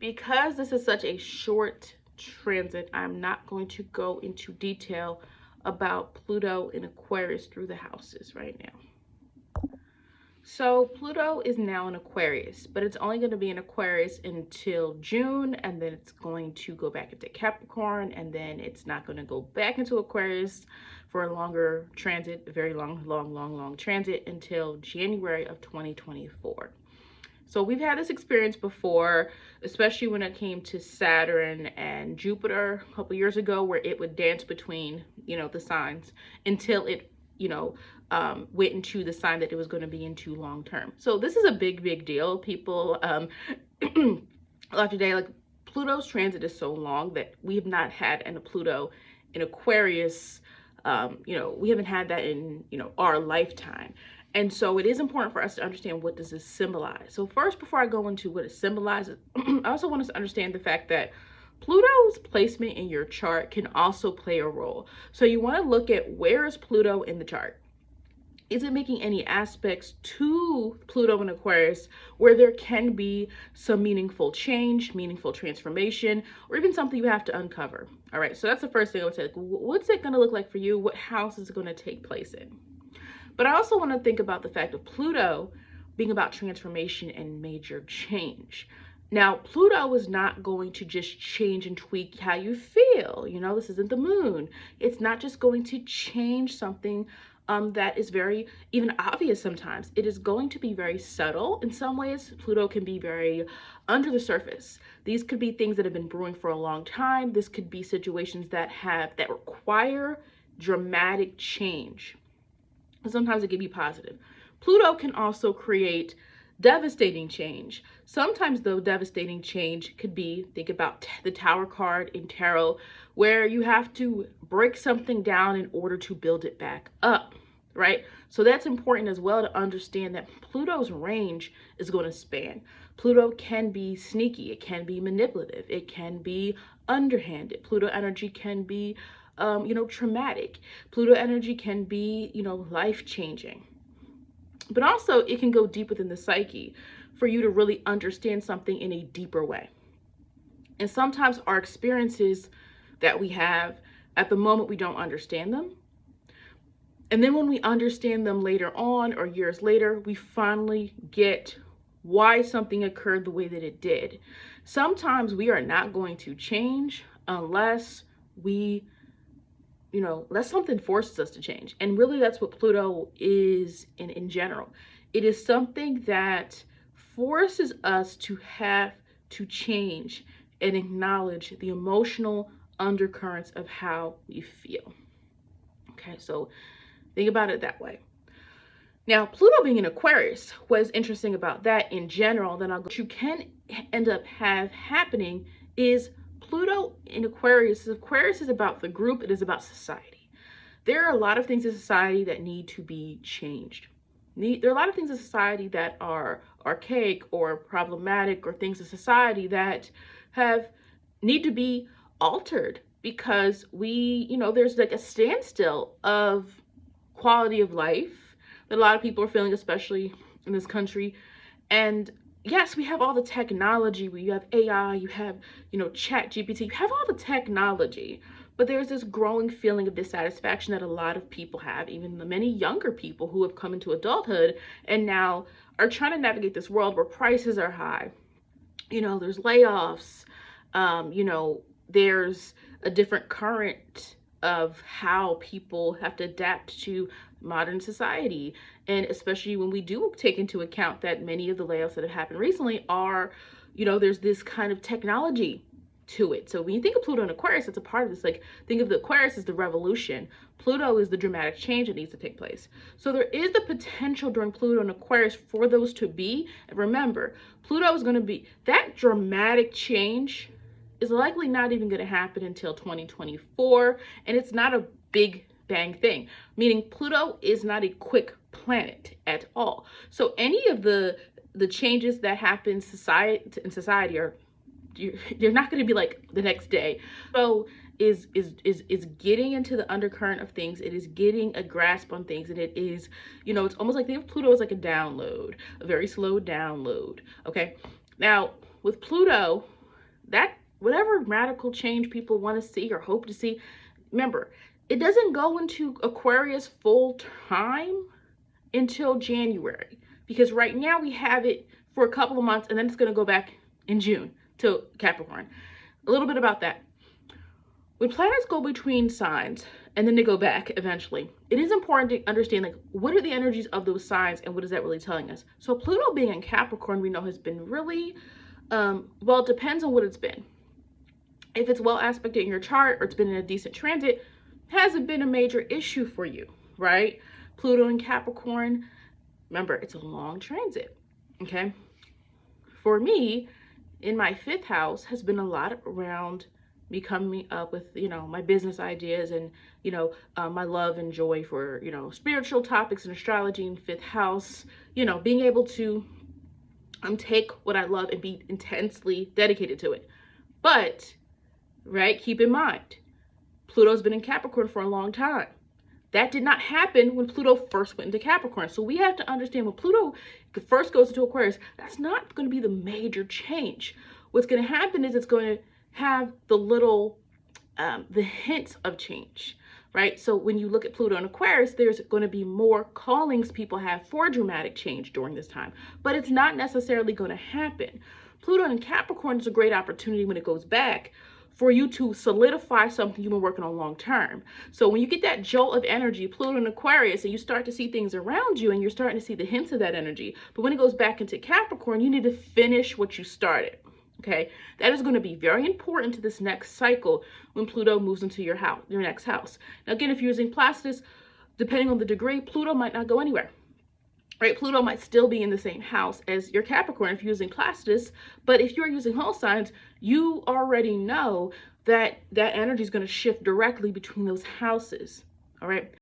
because this is such a short transit, I'm not going to go into detail about Pluto in Aquarius through the houses right now. So Pluto is now in Aquarius, but it's only going to be in Aquarius until June, and then it's going to go back into Capricorn, and then it's not going to go back into Aquarius for a longer transit, a very long transit until January of 2024. So we've had this experience before, especially when it came to Saturn and Jupiter a couple years ago, where it would dance between, the signs until it, went into the sign that it was going to be into long term. So this is a big deal. People, today, like Pluto's transit is so long that we have not had a Pluto in Aquarius. We haven't had that in, our lifetime. And so it is important for us to understand, what does this symbolize? So first, before I go into what it symbolizes, I also want us to understand the fact that Pluto's placement in your chart can also play a role. So you want to look at, where is Pluto in the chart? Is it making any aspects to Pluto in Aquarius where there can be some meaningful change, meaningful transformation, or even something you have to uncover? All right, so that's the first thing I would say. Like, what's it going to look like for you? What house is it going to take place in? But I also want to think about the fact of Pluto being about transformation and major change. Now, Pluto is not going to just change and tweak how you feel. This isn't the moon. It's not just going to change something that is very even obvious sometimes. It is going to be very subtle. In some ways, Pluto can be very under the surface. These could be things that have been brewing for a long time. This could be situations that require dramatic change. Sometimes it can be positive. Pluto can also create devastating change. Sometimes, though, devastating change could be, think about the Tower card in tarot, where you have to break something down in order to build it back up, right? So that's important as well, to understand that Pluto's range is going to span. Pluto can be sneaky. It can be manipulative. It can be underhanded. Pluto energy can be traumatic. Pluto energy can be, life-changing. But also, it can go deep within the psyche for you to really understand something in a deeper way. And sometimes our experiences that we have at the moment, we don't understand them. And then when we understand them later on, or years later, we finally get why something occurred the way that it did. Sometimes we are not going to change unless unless something forces us to change. And really, that's what Pluto is in general. It is something that forces us to have to change and acknowledge the emotional undercurrents of how we feel. Okay, so think about it that way. Now, Pluto being in Aquarius, what is interesting about that in general, what you can end up happening is Pluto in Aquarius is about the group. It is about society. There are a lot of things in society that need to be changed. There are a lot of things in society that are archaic or problematic, or things in society that need to be altered, because there's like a standstill of quality of life that a lot of people are feeling, especially in this country. And yes, we have all the technology. We have AI, you have, Chat GPT, you have all the technology, but there's this growing feeling of dissatisfaction that a lot of people have, even the many younger people who have come into adulthood and now are trying to navigate this world where prices are high. There's layoffs, there's a different current of how people have to adapt to modern society. And especially when we do take into account that many of the layoffs that have happened recently are, there's this kind of technology to it. So when you think of Pluto and Aquarius, it's a part of this. Like, think of the Aquarius as the revolution. Pluto is the dramatic change that needs to take place. So there is the potential during Pluto and Aquarius for those to be. And remember, Pluto is going to be that dramatic change is likely not even going to happen until 2024. And it's not a big bang thing, meaning Pluto is not a quick planet at all. So any of the changes that happen in society are, they're not going to be like the next day. So is getting into the undercurrent of things. It is getting a grasp on things, and it is, it's almost like, think of Pluto as like a download, a very slow download. Okay, now with Pluto, that whatever radical change people want to see or hope to see, remember, it doesn't go into Aquarius full time until January, because right now we have it for a couple of months and then it's going to go back in June to Capricorn. A little bit about that. When planets go between signs and then they go back eventually, it is important to understand, like, what are the energies of those signs and what is that really telling us? So Pluto being in Capricorn, we know, has been really, well, it depends on what it's been. If it's well aspected in your chart or it's been in a decent transit, hasn't been a major issue for you, right? Pluto in Capricorn, remember, it's a long transit, okay? For me, in my 5th house, has been a lot around me coming up with, you know, my business ideas and, you know, my love and joy for, you know, spiritual topics and astrology in 5th house, you know, being able to take what I love and be intensely dedicated to it. But, right, keep in mind, Pluto's been in Capricorn for a long time. That did not happen when Pluto first went into Capricorn. So we have to understand, when Pluto first goes into Aquarius, that's not going to be the major change. What's going to happen is it's going to have the little, the hints of change, right? So when you look at Pluto in Aquarius, there's going to be more callings people have for dramatic change during this time, but it's not necessarily going to happen. Pluto in Capricorn is a great opportunity when it goes back for you to solidify something you've been working on long term. So when you get that jolt of energy, Pluto in Aquarius, and you start to see things around you and you're starting to see the hints of that energy, but when it goes back into Capricorn, you need to finish what you started. Okay, that is going to be very important to this next cycle when Pluto moves into your house, your next house. Now, again, if you're using Placidus, depending on the degree, Pluto might not go anywhere. Right, Pluto might still be in the same house as your Capricorn if you're using Placidus, but if you're using whole signs, you already know that that energy is going to shift directly between those houses. All right.